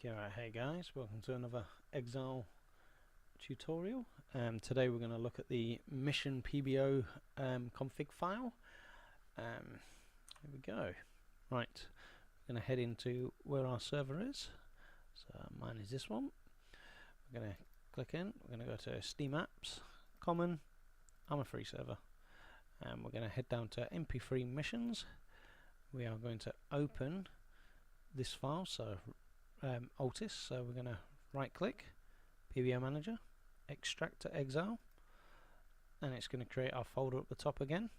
Alright, hey guys, welcome to another Exile tutorial. Today we're going to look at the mission PBO config file. Here we go. Right, we're going to head into where our server is. So mine is this one. We're going to click in, we're going to go to Steam Apps, Common, I'm a free server. And we're going to head down to MP3 missions. We are going to open this file, so Altis, so we're going to right click, PBO Manager, extract to Exile, and it's going to create our folder at the top again.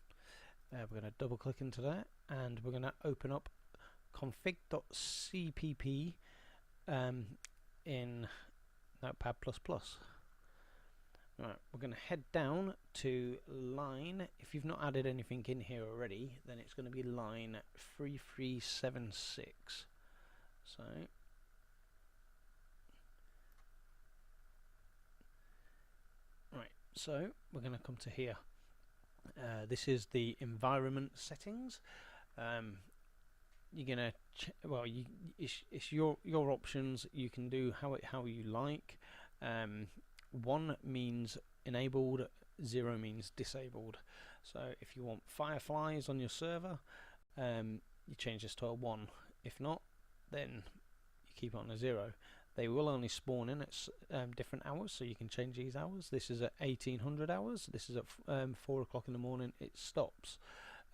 We're going to double click into that and we're going to open up config.cpp in Notepad++. Right, we're going to head down to line, if you've not added anything in here already, then it's going to be line 3376. So So we're going to come to here. This is the environment settings. You're gonna it's your options. You can do how you like. 1 means enabled, 0 means disabled. So if you want fireflies on your server, you change this to a 1. If not, then you keep it on a 0. They will only spawn in at different hours, so you can change these hours. This is at 1800 hours. This is at 4 o'clock in the morning. It stops.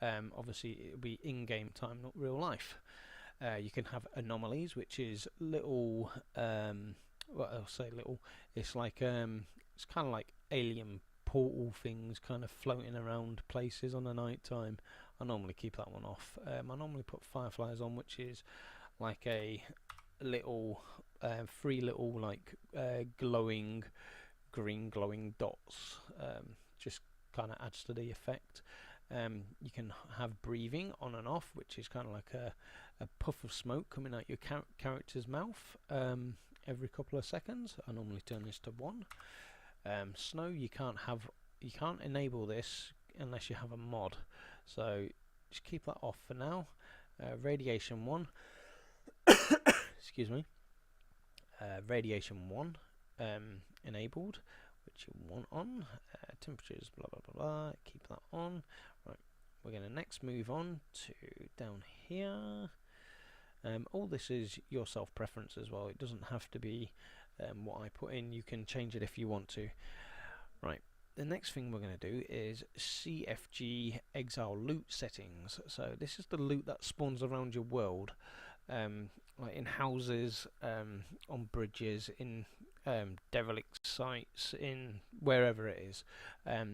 Obviously, it'll be in-game time, not real life. You can have anomalies, which is little. Well, I'll say little. It's like it's kind of like alien portal things, kind of floating around places on the night time. I normally keep that one off. I normally put fireflies on, which is like a little 3 little like glowing green glowing dots. Just kind of adds to the effect. You can have breathing on and off, which is kind of like a puff of smoke coming out your character's mouth every couple of seconds. I normally turn this to 1. Snow, you can't enable this unless you have a mod, so just keep that off for now. Radiation 1 excuse me. Radiation 1 enabled, which you want on. Temperatures, blah blah blah blah. Keep that on. Right, we're going to next move on to down here. All this is your self preference as well. It doesn't have to be what I put in. You can change it if you want to. Right. The next thing we're going to do is CFG Exile loot settings. So this is the loot that spawns around your world. Like in houses, on bridges, in derelict sites, in wherever it is.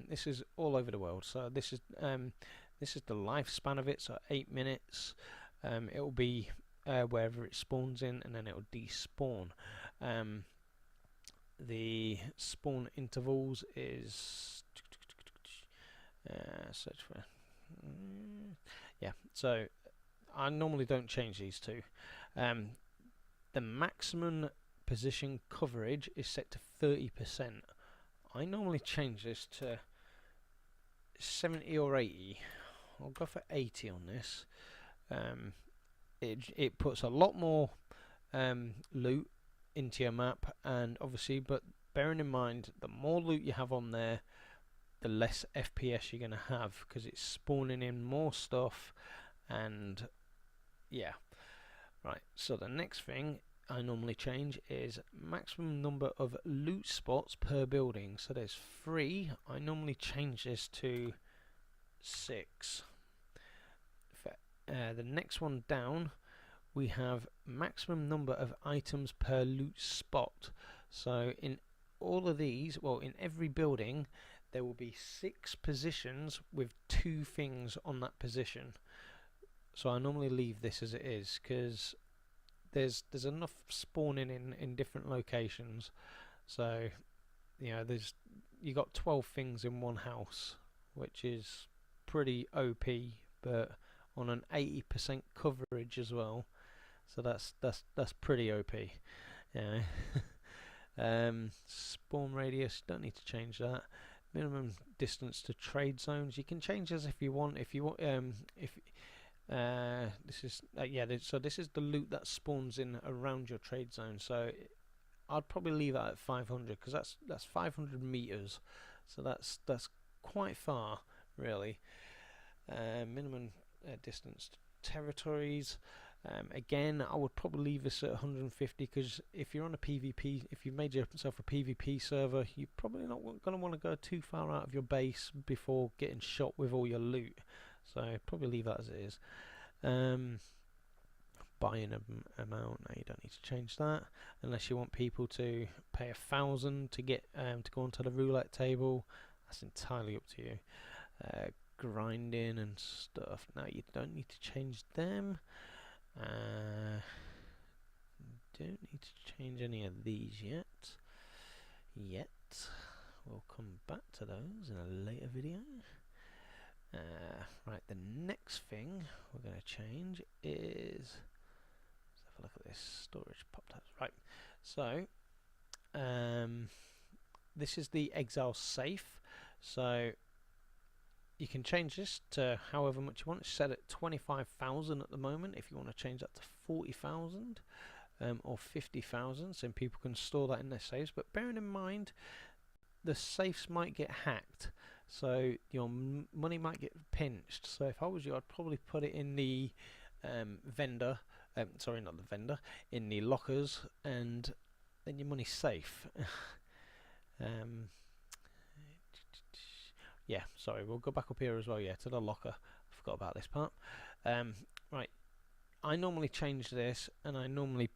This is all over the world. So this is the lifespan of it. So 8 minutes. It will be wherever it spawns in, and then it will despawn. The spawn intervals is search for yeah. So I normally don't change these two. The maximum position coverage is set to 30%. I normally change this to 70 or 80. I'll go for 80 on this. It puts a lot more loot into your map, and obviously, but bearing in mind, the more loot you have on there, the less FPS you're going to have, because it's spawning in more stuff. And yeah, right, so the next thing I normally change is maximum number of loot spots per building. So there's 3. I normally change this to 6. The next one down, we have maximum number of items per loot spot. So in all of these, well, in every building, there will be 6 positions with 2 things on that position. So I normally leave this as it is, because there's enough spawning in different locations. So you got 12 things in one house, which is pretty OP, but on an 80% coverage as well. So that's pretty OP. Yeah. Spawn radius, don't need to change that. Minimum distance to trade zones, you can change this if you want. If This is yeah. So this is the loot that spawns in around your trade zone. So I'd probably leave that at 500 because that's 500 meters. So that's quite far, really. Minimum distance territories. Again, I would probably leave this at 150 because if you're on a PvP, if you've made yourself a PvP server, you're probably not going to want to go too far out of your base before getting shot with all your loot. So probably leave that as it is. Buying amount, no, you don't need to change that unless you want people to pay 1,000 to get to go onto the roulette table. That's entirely up to you. Grinding and stuff. No, you don't need to change them. Don't need to change any of these yet. We'll come back to those in a later video. Right, the next thing we're going to change is, let's have a look at this storage pop tabs. Right, so this is the Exile Safe. So you can change this to however much you want. It's set at 25,000 at the moment. If you want to change that to 40,000 or 50,000, so people can store that in their safes. But bearing in mind, the safes might get hacked, so your money might get pinched. So if I was you, I'd probably put it in the vendor. Sorry, not the vendor. In the lockers, and then your money's safe. Yeah, sorry, we'll go back up here as well, yeah, to the locker. I forgot about this part. Right, I normally change this, and I normally,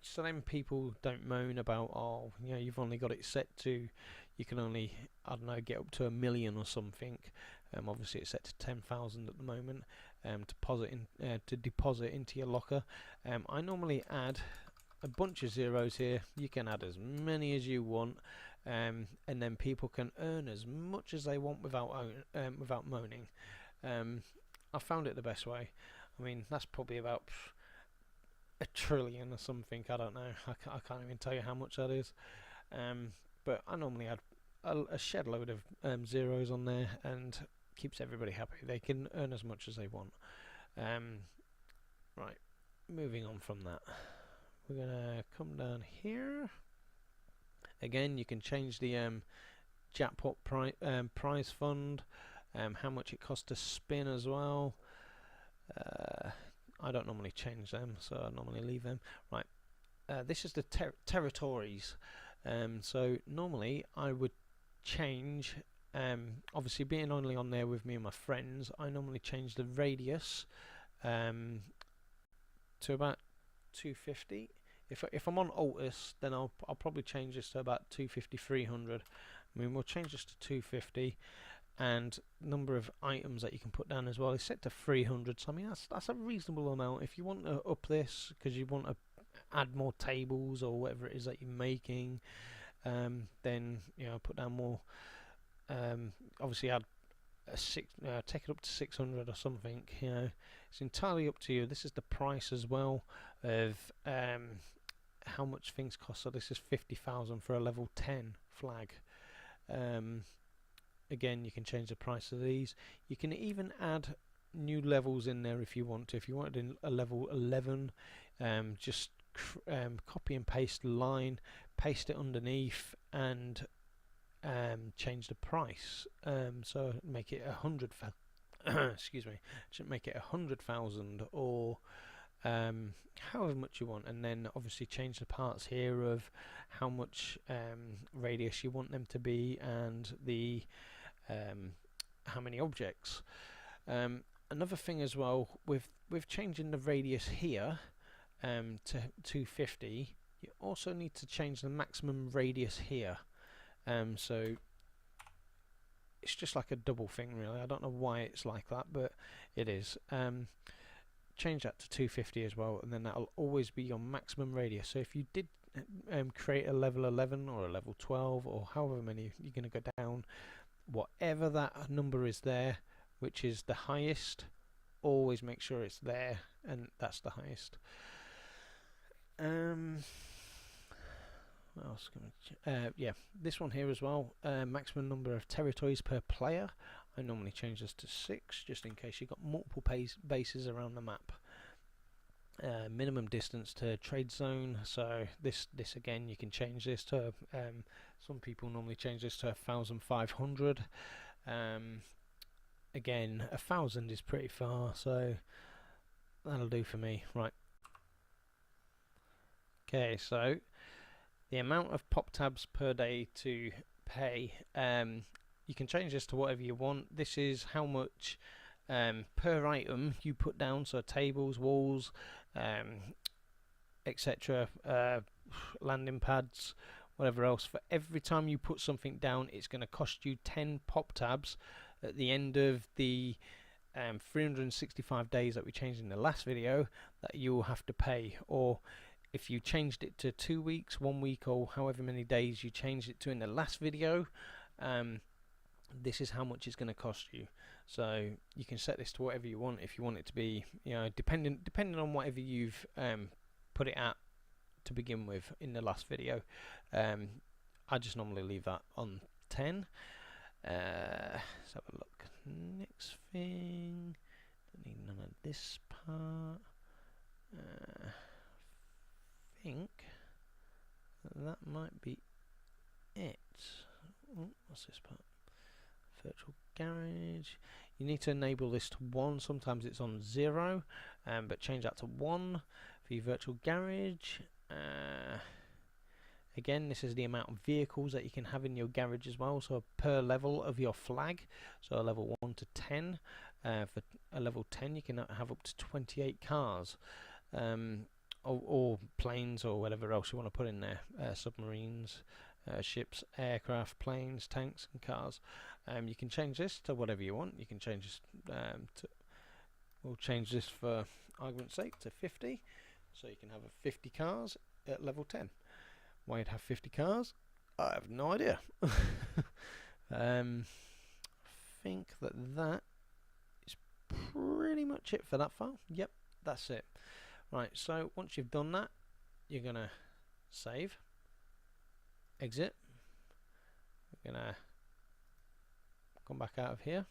so then people don't moan about, oh, you know, you've only got it set to, you can only, I don't know, get up to 1 million or something. Obviously it's set to 10,000 at the moment, to deposit into your locker. I normally add a bunch of zeros here. You can add as many as you want. And then people can earn as much as they want without moaning. I found it the best way. I mean, that's probably about 1 trillion or something. I don't know. I can't even tell you how much that is. But I normally add a shed load of zeros on there, and keeps everybody happy. They can earn as much as they want. Right, moving on from that, we're gonna come down here. Again, you can change the jackpot prize fund, how much it costs to spin as well. I don't normally change them, so I normally leave them. Right, this is the territories. So normally I would change, obviously being only on there with me and my friends, I normally change the radius to about 250. If I'm on Altus, then I'll probably change this to about 250, 300. I mean, we'll change this to 250, and number of items that you can put down as well is set to 300. So I mean, that's a reasonable amount. If you want to up this because you want to add more tables or whatever it is that you're making, then you know, put down more. Obviously, add take it up to 600 or something. You know, it's entirely up to you. This is the price as well of how much things cost. So this is 50,000 for a level 10 flag. Again, you can change the price of these. You can even add new levels in there if you want to. If you wanted a level 11, just copy and paste the line, paste it underneath, and change the price. So make it 100,000. Excuse me. Should make it 100,000 or however much you want, and then obviously change the parts here of how much radius you want them to be, and the how many objects. Another thing as well, with changing the radius here to 250, you also need to change the maximum radius here. So it's just like a double thing, really. I don't know why it's like that, but it is. Change that to 250 as well, and then that'll always be your maximum radius. So if you did create a level 11 or a level 12 or however many you're going to go down, whatever that number is there, which is the highest, always make sure it's there, and that's the highest. What else can we yeah, this one here as well, maximum number of territories per player. I normally change this to 6 just in case you've got multiple bases around the map. Minimum distance to trade zone, so this again you can change this to some people normally change this to 1,500. Again, 1,000 is pretty far, so that'll do for me. Right. Okay, so the amount of pop tabs per day to pay, you can change this to whatever you want. This is how much per item you put down, so tables, walls, etc., landing pads, whatever else. For every time you put something down, it's going to cost you 10 pop tabs at the end of the 365 days that we changed in the last video that you will have to pay. Or if you changed it to 2 weeks, 1 week, or however many days you changed it to in the last video, this is how much it's going to cost you. So you can set this to whatever you want. If you want it to be, you know, depending on whatever you've put it at to begin with in the last video. I just normally leave that on 10. Let's have a look. Next thing, don't need none of this part. I think that might be it. Oh, what's this part? Virtual garage. You need to enable this to 1. Sometimes it's on 0, but change that to 1 for your virtual garage. Again, this is the amount of vehicles that you can have in your garage as well, so per level of your flag. So a level 1 to 10. For a level 10 you can have up to 28 cars, or planes, or whatever else you want to put in there. Submarines, ships, aircraft, planes, tanks and cars. You can change this to whatever you want. You can change this we'll change this for argument's sake to 50, so you can have 50 cars at level 10. Why you'd have 50 cars, I have no idea. I think that is pretty much it for that file. Yep, that's it. Right, so once you've done that, you're gonna save, exit. We're gonna come back out of here.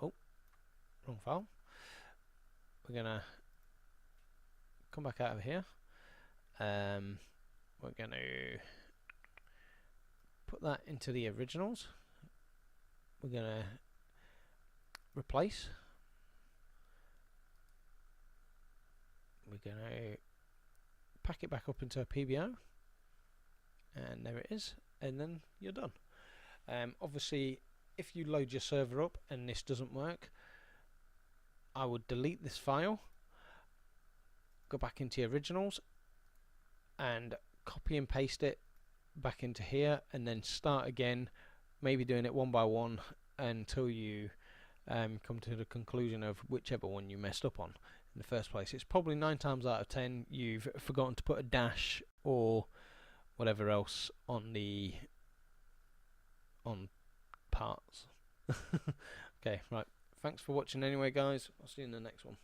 Oh, wrong file. We're gonna come back out of here. We're going to put that into the originals. We're going to replace. We're going to pack it back up into a PBO, and there it is, and then you're done. Obviously, if you load your server up and this doesn't work, I would delete this file, go back into your originals, and copy and paste it back into here, and then start again, maybe doing it one by one until you come to the conclusion of whichever one you messed up on in the first place. It's probably 9 times out of 10 you've forgotten to put a dash or whatever else on parts. Okay, right, thanks for watching anyway guys, I'll see you in the next one.